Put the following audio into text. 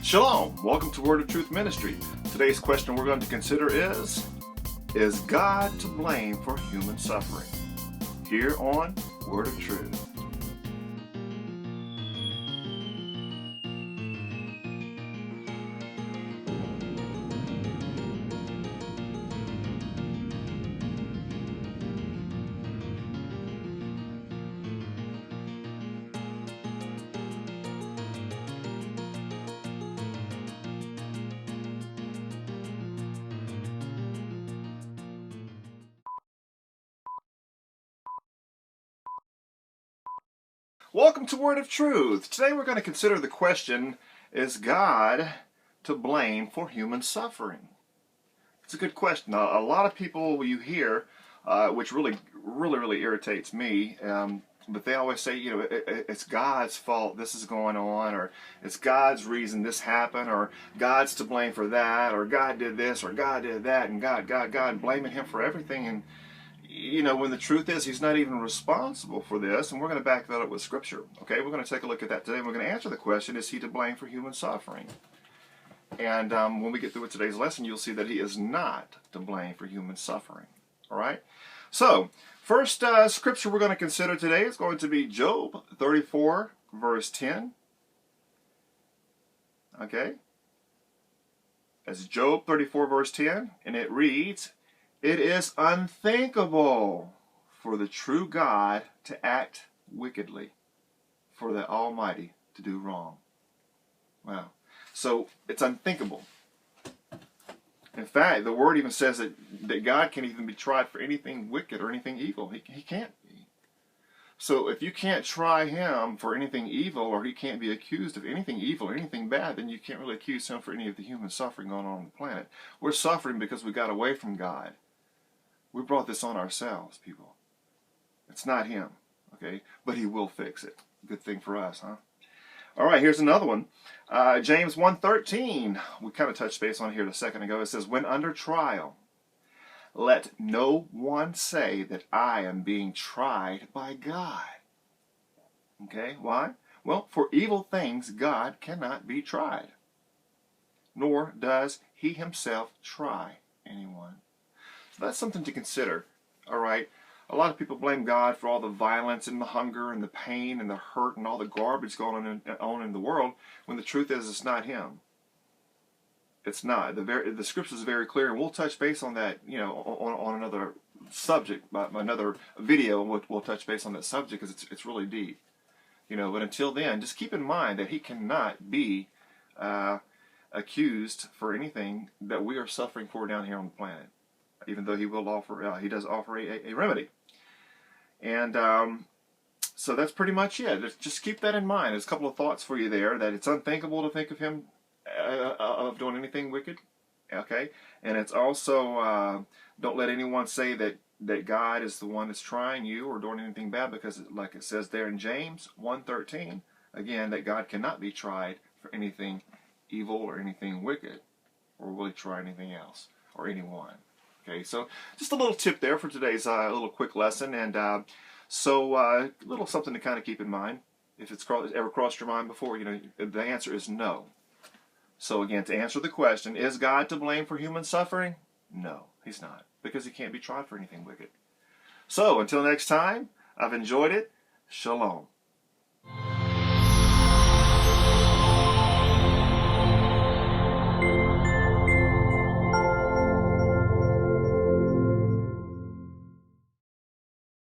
Shalom! Welcome to Word of Truth Ministry. Today's question we're going to consider is God to blame for human suffering? Here on Word of Truth. Welcome to Word of Truth. Today we're going to consider the question, is God to blame for human suffering? It's a good question. A lot of people you hear, which really irritates me, but they always say, it's God's fault this is going on, or it's God's reason this happened, or God's to blame for that, or God did this, or God did that, and God, blaming Him for everything. And when the truth is He's not even responsible for this, and we're going to back that up with Scripture. Okay, we're going to take a look at that today, and we're going to answer the question, is He to blame for human suffering? And when we get through with today's lesson, you'll see that He is not to blame for human suffering. All right? So, first Scripture we're going to consider today is going to be Job 34, verse 10. Okay? That's Job 34, verse 10, and it reads, "It is unthinkable for the true God to act wickedly, for the Almighty to do wrong." Wow. So it's unthinkable. In fact, the Word even says that God can't even be tried for anything wicked or anything evil. He can't be. So if you can't try Him for anything evil, or He can't be accused of anything evil or anything bad, then you can't really accuse Him for any of the human suffering going on the planet. We're suffering because we got away from God. We brought this on ourselves, people. It's not Him, okay? But He will fix it. Good thing for us, huh? All right, here's another one. James 1:13. We kind of touched base on here a second ago. It says, "When under trial, let no one say that I am being tried by God." Okay, why? Well, for evil things God cannot be tried, nor does He Himself try anyone. So that's something to consider, all right? A lot of people blame God for all the violence and the hunger and the pain and the hurt and all the garbage going on in the world, when the truth is it's not Him. It's not. The Scripture is very clear, and we'll touch base on that, on another subject, another video. We'll touch base on that subject because it's really deep. But until then, just keep in mind that He cannot be accused for anything that we are suffering for down here on the planet, even though He does offer a remedy. And so that's pretty much it. Just keep that in mind. There's a couple of thoughts for you there, that it's unthinkable to think of Him of doing anything wicked. Okay? And it's also, don't let anyone say that God is the one that's trying you or doing anything bad, because like it says there in James 1:13, again, that God cannot be tried for anything evil or anything wicked, or will He try anything else or anyone. Okay, so just a little tip there for today's little quick lesson, and so a little something to kind of keep in mind. If it's ever crossed your mind before, the answer is no. So again, to answer the question, is God to blame for human suffering? No, He's not, because He can't be tried for anything wicked. So until next time, I've enjoyed it. Shalom.